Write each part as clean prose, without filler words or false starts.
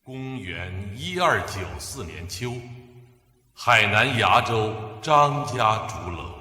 公元1294年秋，海南崖州张家竹楼。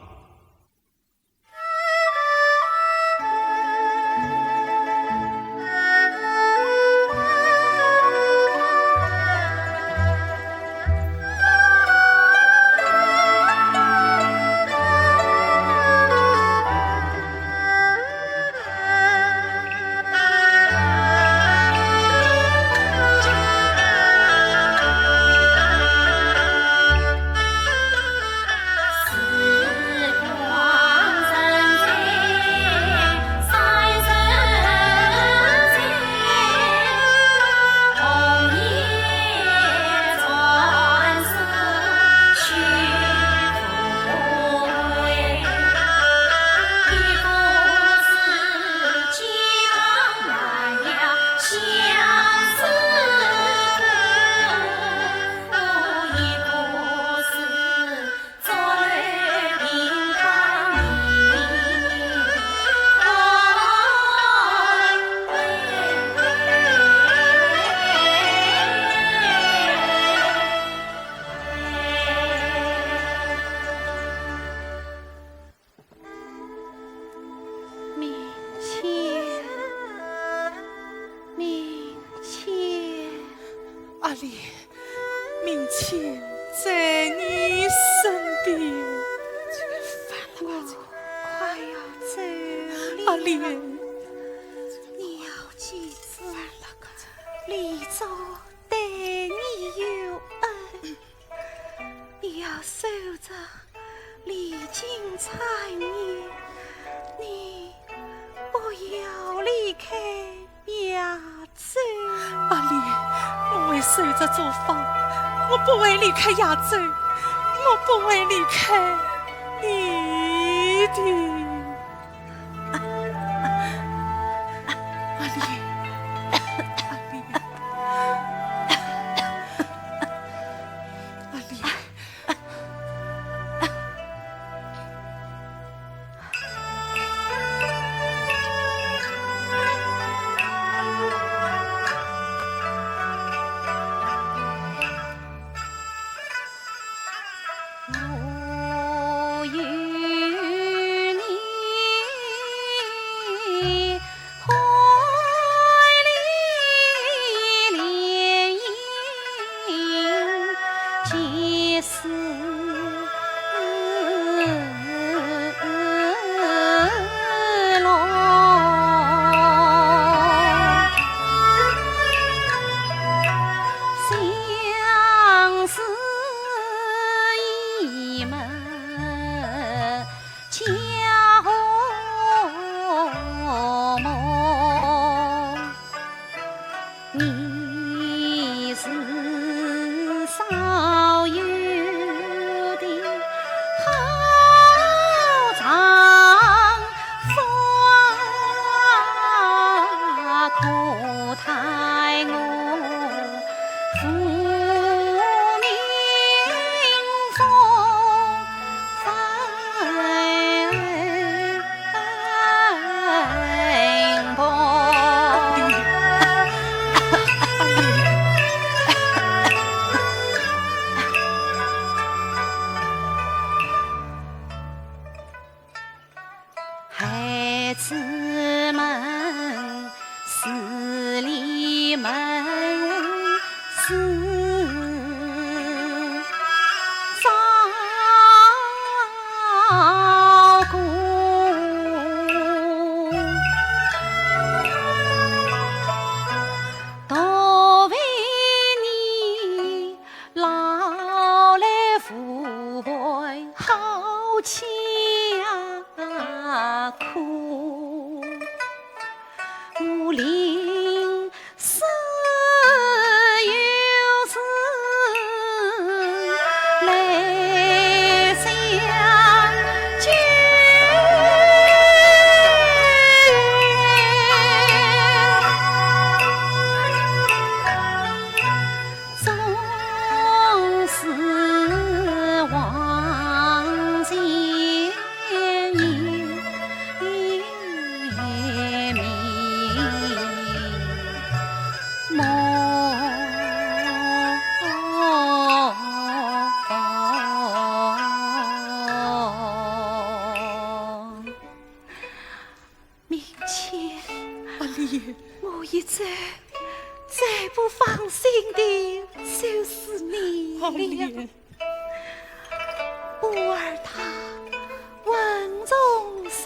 阿莲，明倩在你身边。我快要走了。阿莲，你要记住，李祖对你有恩，你要守着李靖残年，你不要离开亚洲。阿莲，我会守着作坊，我不会离开亚洲，我不会离开你的。阿最不放心的就是你了。莲，布儿他温柔善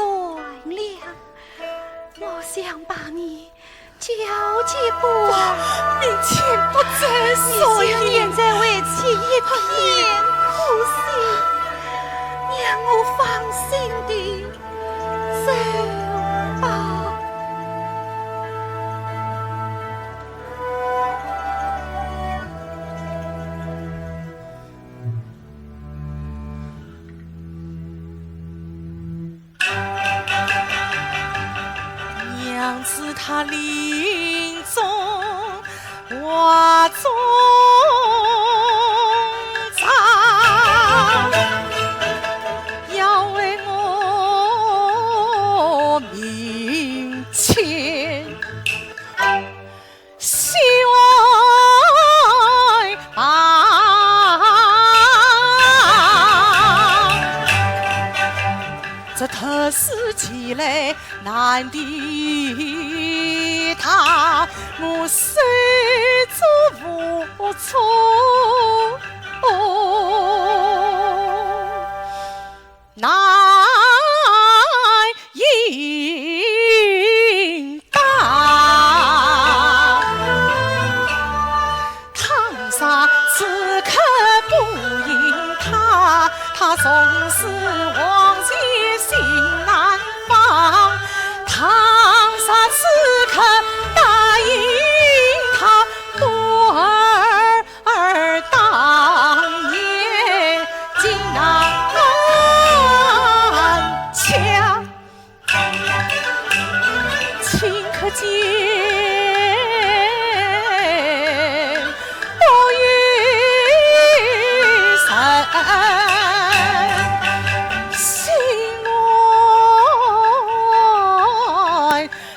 良，我想把你交给布儿。你情不在所你言。现在为妻一片苦心，让我放心的走吧。娘子她临终话中藏，要为我明前希望这特事起来难敌他，我手足无措，难应当。堂上此刻不应他，他总是往前心难放。堂上此刻答应他，波儿当年竟难强，顷刻间多余神。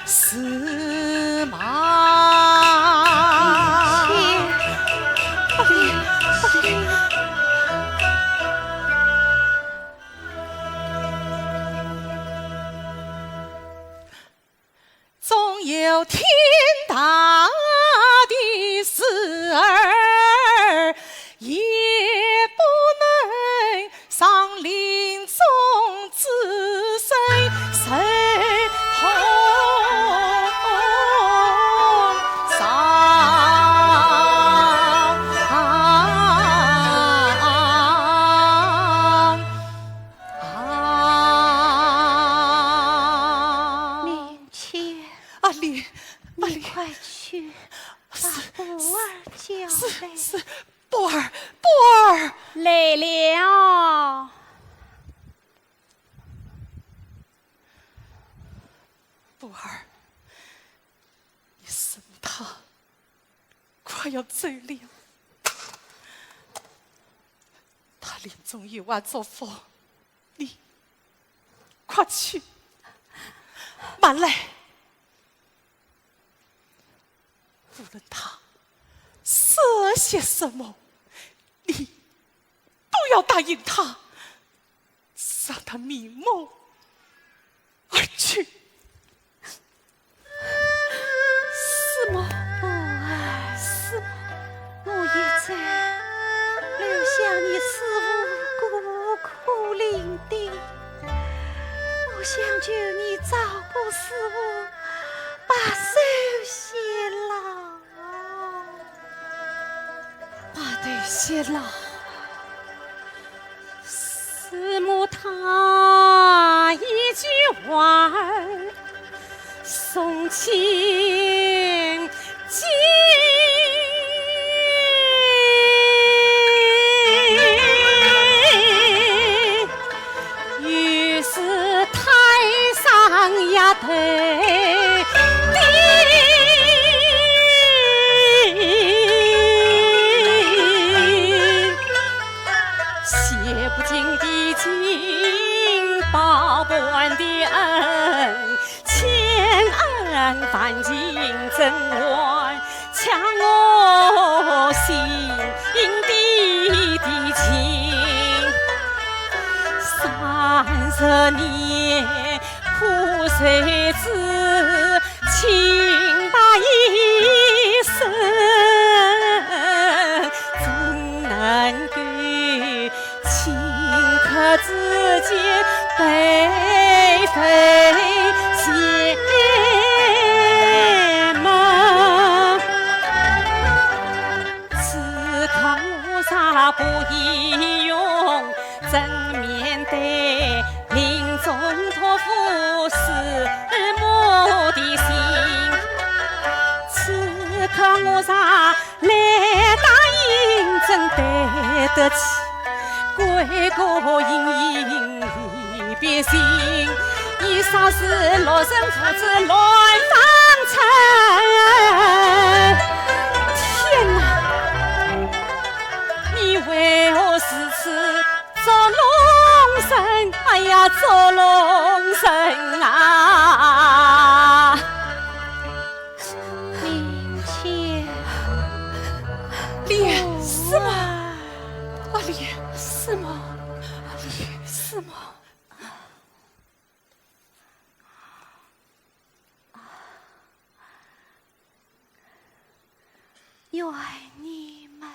死马总有天大的事儿，也不能上临终之身受痛。你快去把布儿叫来。是，波儿，来了。波儿，你生他快要走了，他临终有话嘱咐你，快去，慢来。无论他说些什么，你都要答应他，让他瞑目而去。是吗？布儿，是吗？我一再留下你似无辜苦伶仃，我想求你照顾师傅，把手谢了。把头谢了，师母她一句话儿送情景，于是台上丫头不尽的情，报不完的恩，千恩万尽怎还抢我心底的情？30年苦水子，倾把一生。他不义勇，正面对临终托付师母的心。此刻我上来答应，真对得起贵国英英一别心。以上是罗生父子乱方城。天哪！你为何是此捉龙神？哎呀，捉龙神啊！明天莲师母，啊莲师母，师母，愿你们